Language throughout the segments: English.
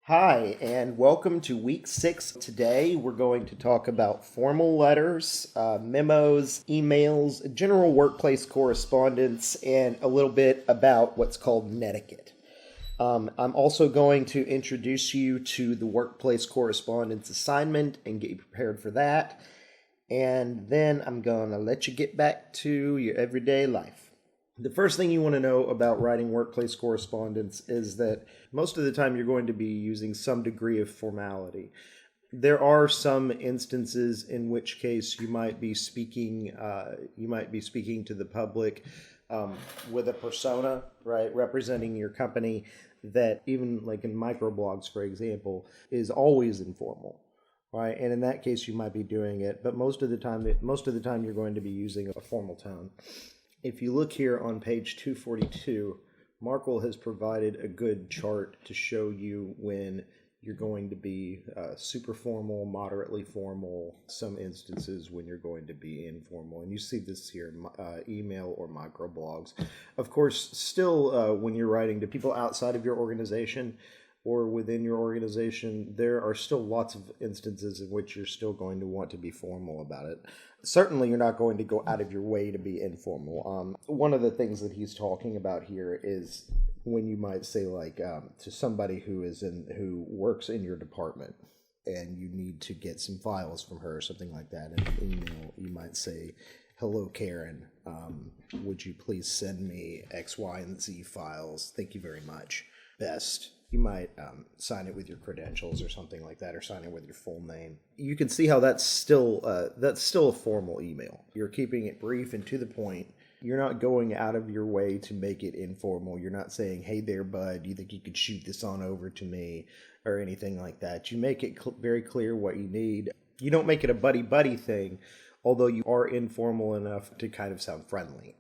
Hi, and welcome to week 6. Today, we're going to talk about formal letters, memos, emails, general workplace correspondence, and a little bit about what's called netiquette. I'm also going to introduce you to the workplace correspondence assignment and get you prepared for that. And then I'm going to let you get back to your everyday life. The first thing you want to know about writing workplace correspondence is that most of the time you're going to be using some degree of formality. There are some instances in which case you might be speaking to the public with a persona, right, representing your company that even like in microblogs, for example, is always informal. Right, and in that case, you might be doing it, but most of the time, you're going to be using a formal tone. If you look here on page 242, Markle has provided a good chart to show you when you're going to be super formal, moderately formal, some instances when you're going to be informal. And you see this here, email or microblogs. Of course, still when you're writing to people outside of your organization, or within your organization, there are still lots of instances in which you're still going to want to be formal about it. Certainly, you're not going to go out of your way to be informal. One of the things that he's talking about here is when you might say, like, to somebody who works in your department, and you need to get some files from her or something like that. In an email, you might say, "Hello, Karen. Would you please send me X, Y, and Z files? Thank you very much. Best." You might sign it with your credentials or something like that, or sign it with your full name. You can see how that's still a formal email. You're keeping it brief and to the point. You're not going out of your way to make it informal. You're not saying, "Hey there, bud, do you think you could shoot this on over to me?" or anything like that. You make it very clear what you need. You don't make it a buddy-buddy thing, although you are informal enough to kind of sound friendly.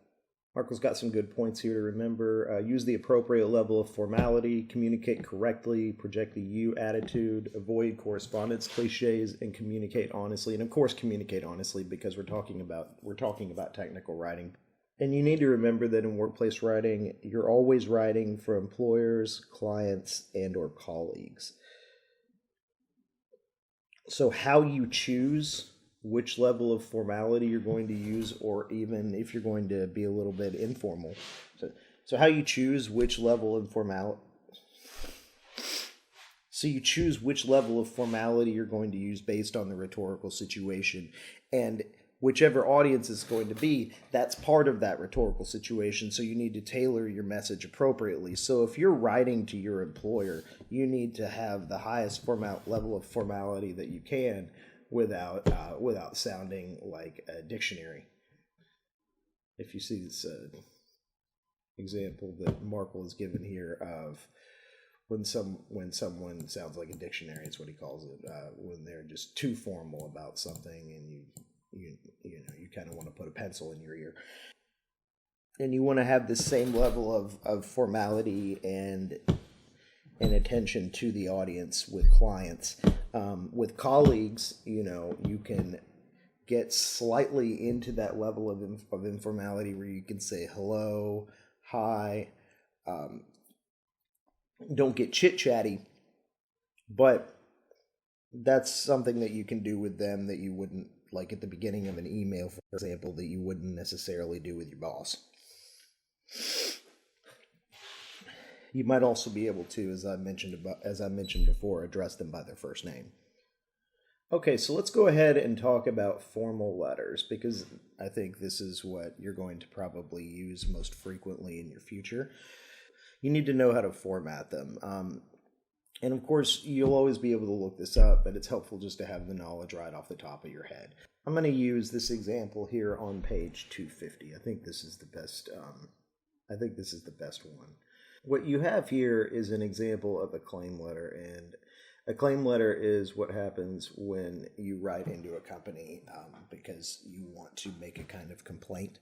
Marco's got some good points here to remember. Use the appropriate level of formality, communicate correctly, project the you attitude, avoid correspondence cliches, and communicate honestly. And of course, communicate honestly because we're talking about technical writing. And you need to remember that in workplace writing, you're always writing for employers, clients, and or colleagues. So how you choose which level of formality you're going to use, or even if you're going to be a little bit informal. So how you choose which level of formality. So you choose which level of formality you're going to use based on the rhetorical situation, and whichever audience is going to be, that's part of that rhetorical situation. So you need to tailor your message appropriately. So if you're writing to your employer, you need to have the highest level of formality that you can, without sounding like a dictionary. If you see this example that Markle is given here of when someone sounds like a dictionary, it's what he calls it. When they're just too formal about something, and you kind of want to put a pencil in your ear, and you want to have the same level of formality and attention to the audience with clients. With colleagues, you can get slightly into that level of informality where you can say hello, hi, don't get chit-chatty, but that's something that you can do with them that you wouldn't, like at the beginning of an email, for example, that you wouldn't necessarily do with your boss. You might also be able to, as I mentioned before, address them by their first name. Okay, so let's go ahead and talk about formal letters, because I think this is what you're going to probably use most frequently in your future. You need to know how to format them. And of course, you'll always be able to look this up, but it's helpful just to have the knowledge right off the top of your head. I'm going to use this example here on page 250. I think this is the best one. What you have here is an example of a claim letter, and a claim letter is what happens when you write into a company because you want to make a kind of complaint.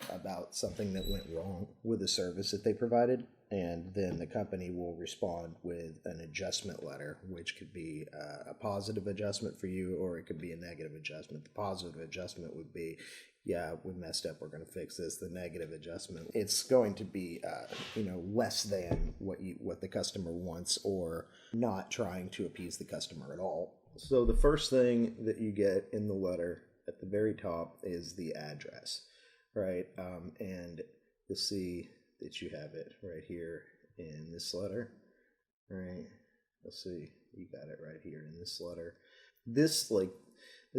about something that went wrong with the service that they provided. And then the company will respond with an adjustment letter, which could be a positive adjustment for you, or it could be a negative adjustment. The positive adjustment would be, yeah, we messed up, we're going to fix this. The negative adjustment, it's going to be, less than what the customer wants, or not trying to appease the customer at all. So the first thing that you get in the letter at the very top is the address, right? And you'll see that you have it right here in this letter, right? Let's see, you got it right here in this letter. This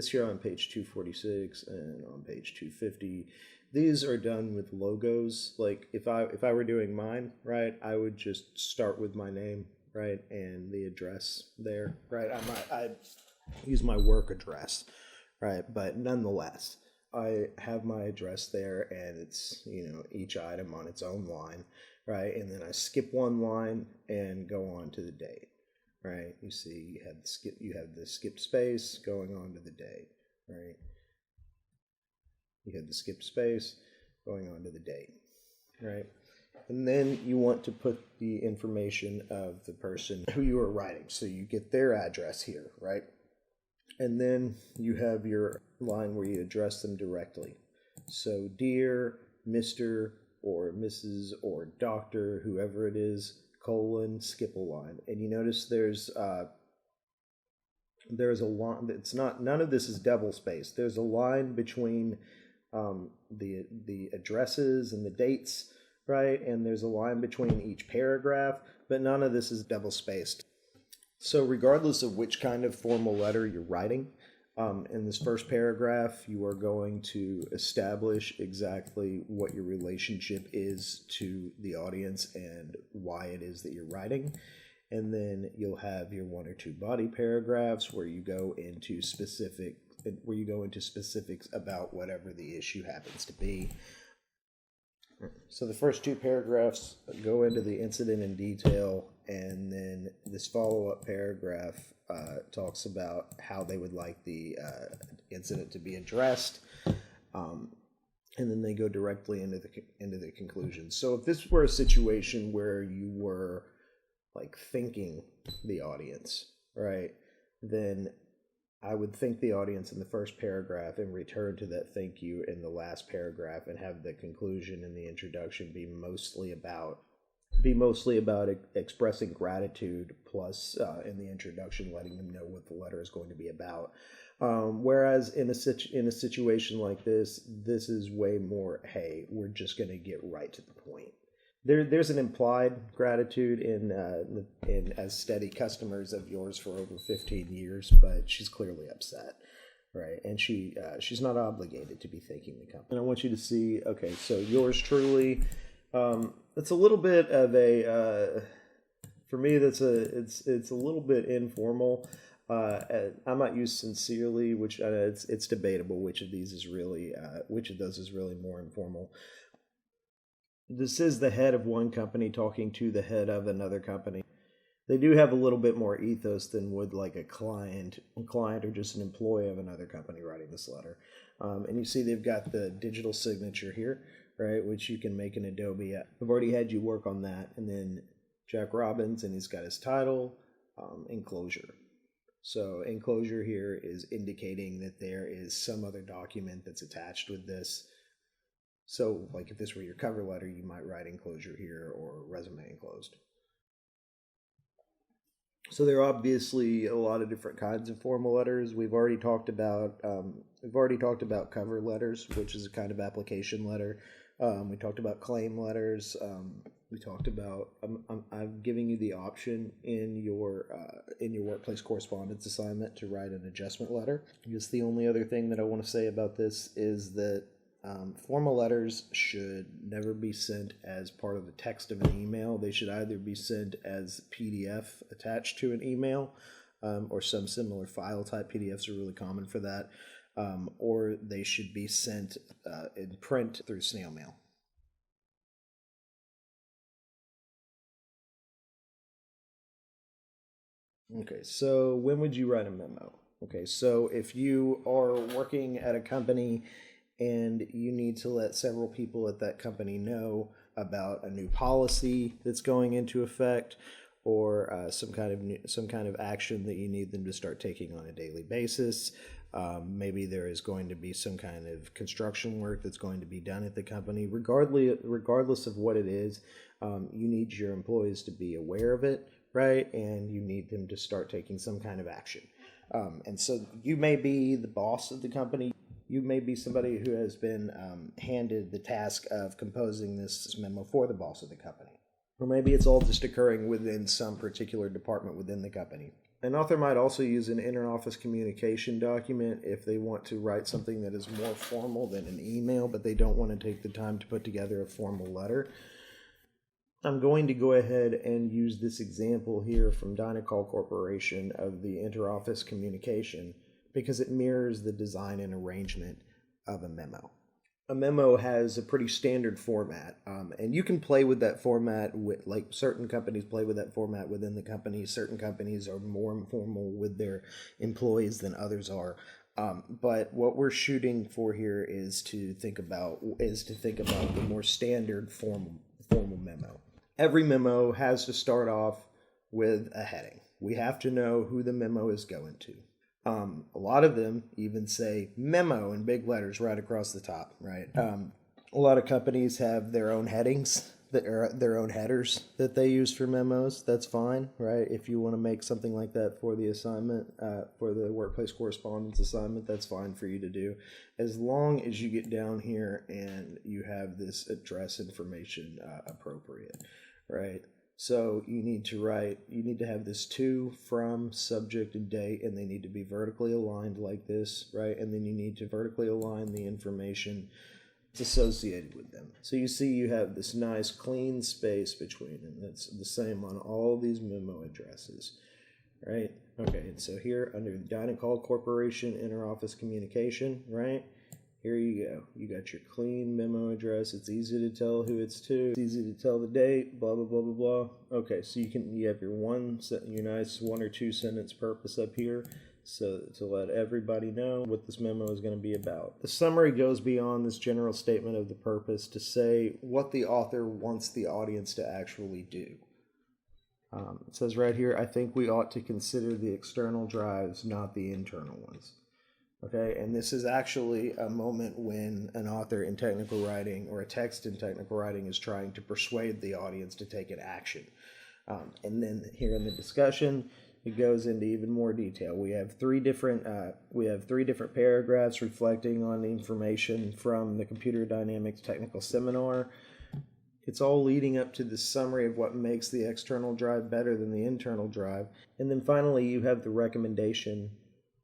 here on page 246 and on page 250, these are done with logos. Like if I were doing mine, right, I would just start with my name, right, and the address there, right? I'd use my work address, right? But nonetheless, I have my address there, and it's, each item on its own line, right? And then I skip one line and go on to the date, right? You see, you have the skip space going on to the date, right? You have the skip space going on to the date, right? And then you want to put the information of the person who you are writing. So you get their address here, right? And then you have your line where you address them directly. So, dear Mr. or Mrs. or Doctor, whoever it is, skip a line. And you notice there's a line. It's not. None of this is double spaced. There's a line between the addresses and the dates, right? And there's a line between each paragraph, but none of this is double spaced. So regardless of which kind of formal letter you're writing, in this first paragraph, you are going to establish exactly what your relationship is to the audience and why it is that you're writing. And then you'll have your one or two body paragraphs where you go into specifics about whatever the issue happens to be. So the first two paragraphs go into the incident in detail, and then this follow-up paragraph talks about how they would like the incident to be addressed, and then they go directly into the conclusion. So if this were a situation where you were like thanking the audience, right, then I would thank the audience in the first paragraph and return to that thank you in the last paragraph, and have the conclusion and the introduction be mostly about expressing gratitude, plus in the introduction letting them know what the letter is going to be about. Whereas in a situation like this is way more, hey, we're just going to get right to the point. There's an implied gratitude in as steady customers of yours for over 15 years, but she's clearly upset, right? And she's not obligated to be thanking the company. And I want you to see, okay, so yours truly, it's a little bit of a, for me, it's a little bit informal. I might use sincerely, which it's debatable which of those is really more informal. This is the head of one company talking to the head of another company. They do have a little bit more ethos than would like a client or just an employee of another company writing this letter. And you see they've got the digital signature here, right, which you can make in Adobe. I've already had you work on that. And then Jack Robbins, and he's got his title, enclosure. So enclosure here is indicating that there is some other document that's attached with this. So, like if this were your cover letter, you might write enclosure here or resume enclosed. So there are obviously a lot of different kinds of formal letters. We've already talked about cover letters, which is a kind of application letter. We talked about claim letters. We talked about. I'm giving you the option in your workplace correspondence assignment to write an adjustment letter. I guess the only other thing that I want to say about this is that formal letters should never be sent as part of the text of an email. They should either be sent as PDF attached to an email, or some similar file type. PDFs are really common for that, or they should be sent in print through snail mail. Okay, so when would you write a memo? Okay, so if you are working at a company and you need to let several people at that company know about a new policy that's going into effect, or some kind of action that you need them to start taking on a daily basis. Maybe there is going to be some kind of construction work that's going to be done at the company. Regardless of what it is, you need your employees to be aware of it, right? And you need them to start taking some kind of action. And so you may be the boss of the company. You may be somebody who has been handed the task of composing this memo for the boss of the company. Or maybe it's all just occurring within some particular department within the company. An author might also use an inter-office communication document if they want to write something that is more formal than an email, but they don't want to take the time to put together a formal letter. I'm going to go ahead and use this example here from Dynacol Corporation of the inter-office communication because it mirrors the design and arrangement of a memo. A memo has a pretty standard format, and you can play with that format. Like certain companies play with that format within the company. Certain companies are more informal with their employees than others are. But what we're shooting for here is to think about the more standard formal memo. Every memo has to start off with a heading. We have to know who the memo is going to. A lot of them even say memo in big letters right across the top, right? A lot of companies have their own headings, their own headers that they use for memos. That's fine, right? If you want to make something like that for the assignment, for the workplace correspondence assignment, that's fine for you to do. As long as you get down here and you have this address information appropriate, right? So you need to have this to, from, subject, and date, and they need to be vertically aligned like this, right? And then you need to vertically align the information associated with them. So you see you have this nice clean space between them. That's the same on all these memo addresses, right? Okay, and so here under the Dynacol Corporation Interoffice Communication, right? Here you go. You got your clean memo address. It's easy to tell who it's to. It's easy to tell the date, blah, blah, blah, blah, blah. Okay, so you have your nice one or two sentence purpose up here, so to let everybody know what this memo is going to be about. The summary goes beyond this general statement of the purpose to say what the author wants the audience to actually do. It says right here, I think we ought to consider the external drives, not the internal ones. Okay, and this is actually a moment when an author in technical writing or a text in technical writing is trying to persuade the audience to take an action. And then here in the discussion, it goes into even more detail. We have three different paragraphs reflecting on the information from the Computer Dynamics Technical Seminar. It's all leading up to the summary of what makes the external drive better than the internal drive. And then finally, you have the recommendation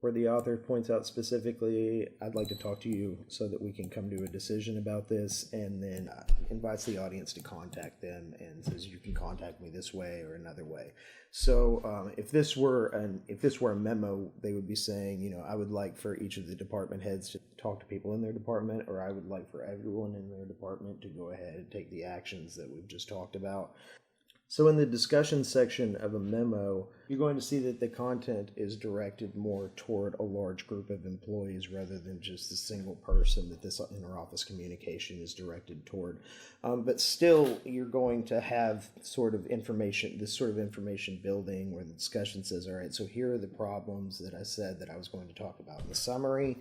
where the author points out specifically, I'd like to talk to you so that we can come to a decision about this, and then invites the audience to contact them and says you can contact me this way or another way. So if this were a memo, they would be saying, I would like for each of the department heads to talk to people in their department, or I would like for everyone in their department to go ahead and take the actions that we've just talked about. So in the discussion section of a memo, you're going to see that the content is directed more toward a large group of employees rather than just a single person that this interoffice communication is directed toward. But still, you're going to have this sort of information building where the discussion says, all right, so here are the problems that I said that I was going to talk about in the summary.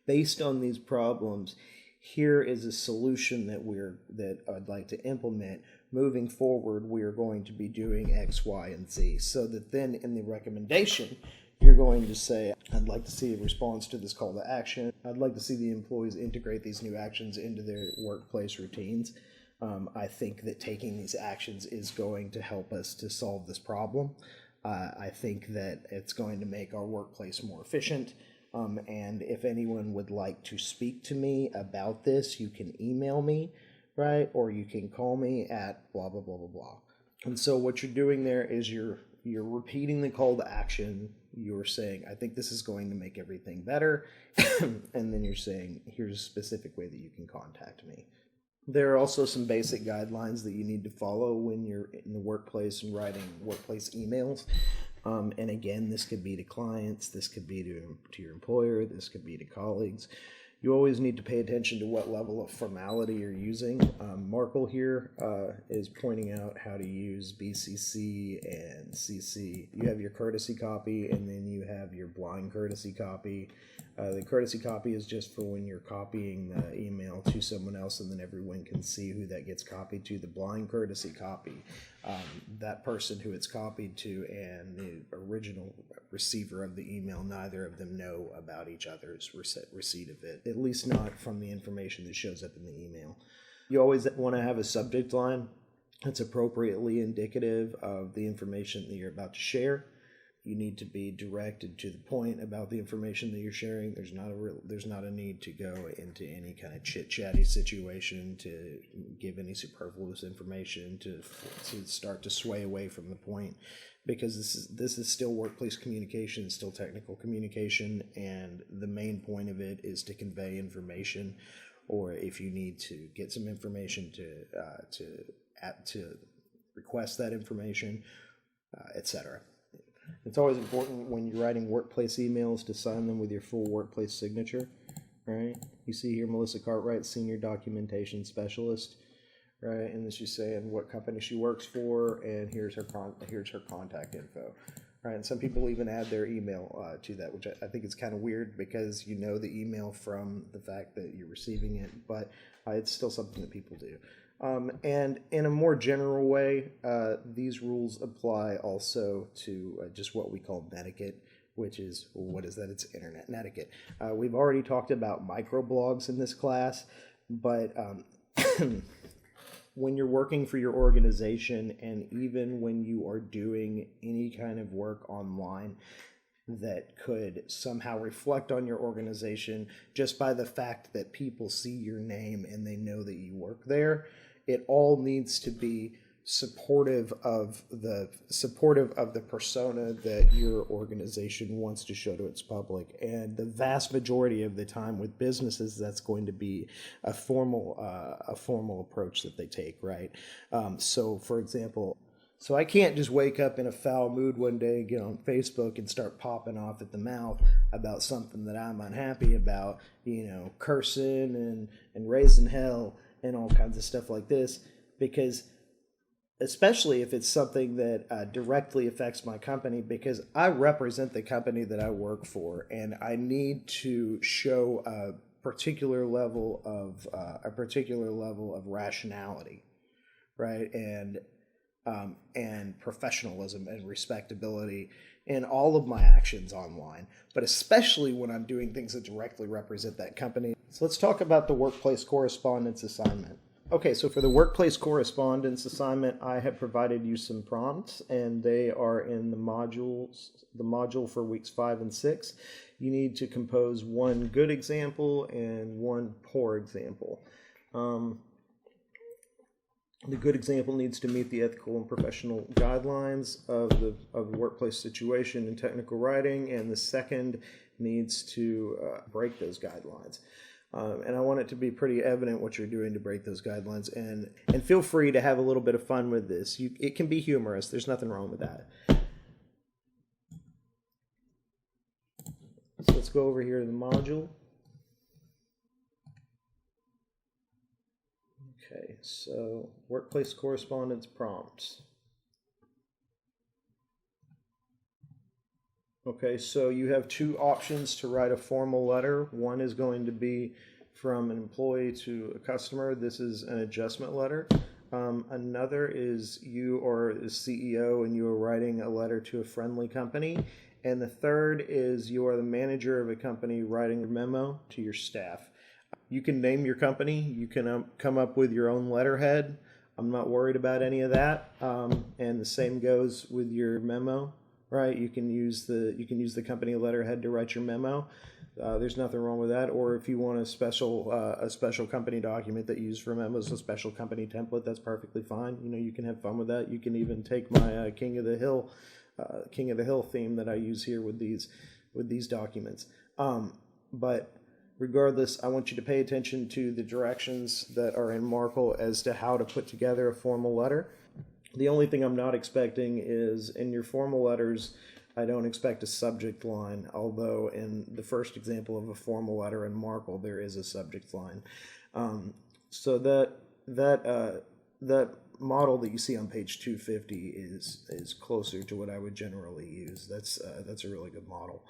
Based on these problems, here is a solution that I'd like to implement. Moving forward, we are going to be doing X, Y, and Z. So that then in the recommendation, you're going to say, I'd like to see a response to this call to action. I'd like to see the employees integrate these new actions into their workplace routines. I think that taking these actions is going to help us to solve this problem. I think that it's going to make our workplace more efficient. And if anyone would like to speak to me about this, you can email me, right? Or you can call me at blah, blah, blah, blah, blah. And so what you're doing there is you're repeating the call to action. You're saying, I think this is going to make everything better. And then you're saying, here's a specific way that you can contact me. There are also some basic guidelines that you need to follow when you're in the workplace and writing workplace emails. And again, this could be to clients, this could be to your employer, this could be to colleagues. You always need to pay attention to what level of formality you're using. Markle here is pointing out how to use BCC and CC. You have your courtesy copy, and then you have your blind courtesy copy. The courtesy copy is just for when you're copying the email to someone else, and then everyone can see who that gets copied to. The blind courtesy copy, that person who it's copied to and the original receiver of the email, neither of them know about each other's receipt of it, at least not from the information that shows up in the email. You always want to have a subject line that's appropriately indicative of the information that you're about to share. You need to be directed to the point about the information that you're sharing. There's not a need to go into any kind of chit-chatty situation to give any superfluous information to start to sway away from the point, because this is still workplace communication, still technical communication, and the main point of it is to convey information, or if you need to get some information to request that information, etc. It's always important when you're writing workplace emails to sign them with your full workplace signature, right? You see here Melissa Cartwright, Senior Documentation Specialist, right? And then she's saying what company she works for, and here's her contact info, right? And some people even add their email to that, which I think is kind of weird, because you know the email from the fact that you're receiving it, but it's still something that people do. And in a more general way, these rules apply also to just what we call netiquette, which is, what is that? It's internet netiquette. We've already talked about microblogs in this class, but when you're working for your organization, and even when you are doing any kind of work online that could somehow reflect on your organization just by the fact that people see your name and they know that you work there, it all needs to be supportive of the persona that your organization wants to show to its public. And the vast majority of the time with businesses, that's going to be a formal approach that they take, right? So for example, so I can't just wake up in a foul mood one day, get on Facebook and start popping off at the mouth about something that I'm unhappy about, cursing and raising hell and all kinds of stuff like this, because especially if it's something that directly affects my company, because I represent the company that I work for, and I need to show a particular level of rationality, right, and professionalism and respectability in all of my actions online, but especially when I'm doing things that directly represent that company. So let's talk about the workplace correspondence assignment. Okay, so for the workplace correspondence assignment, I have provided you some prompts, and they are in the module for weeks 5 and 6. You need to compose one good example and one poor example. The good example needs to meet the ethical and professional guidelines of the workplace situation and technical writing, and the second needs to break those guidelines. And I want it to be pretty evident what you're doing to break those guidelines, and feel free to have a little bit of fun with this. It can be humorous. There's nothing wrong with that. So let's go over here to the module. Okay, so workplace correspondence prompts. Okay, so you have two options to write a formal letter. One is going to be from an employee to a customer. This is an adjustment letter. Another is you are the CEO and you are writing a letter to a friendly company. And the third is you are the manager of a company writing a memo to your staff. You can name your company. You can come up with your own letterhead. I'm not worried about any of that. And the same goes with your memo, right? You can use the company letterhead to write your memo. There's nothing wrong with that. Or if you want a special company document that you use for memos, a special company template, that's perfectly fine. You can have fun with that. You can even take my King of the Hill theme that I use here with these documents. But regardless, I want you to pay attention to the directions that are in Markle as to how to put together a formal letter. The only thing I'm not expecting is in your formal letters I don't expect a subject line, although in the first example of a formal letter in Markle, there is a subject line. So that model that you see on page 250 is closer to what I would generally use. That's a really good model.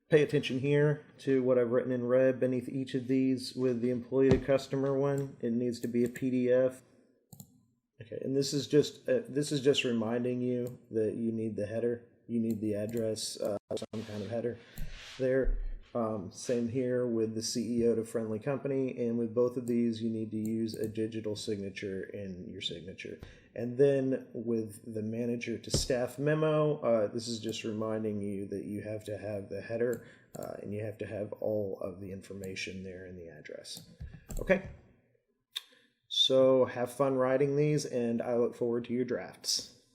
Pay attention here to what I've written in red beneath each of these with the employee to customer one. It needs to be a PDF. Okay, and this is just reminding you that you need the header. You need the address, some kind of header there. Same here with the CEO to friendly company, and with both of these you need to use a digital signature in your signature. And then with the manager to staff memo, this is just reminding you that you have to have the header and you have to have all of the information there in the address. Okay, so have fun writing these, and I look forward to your drafts.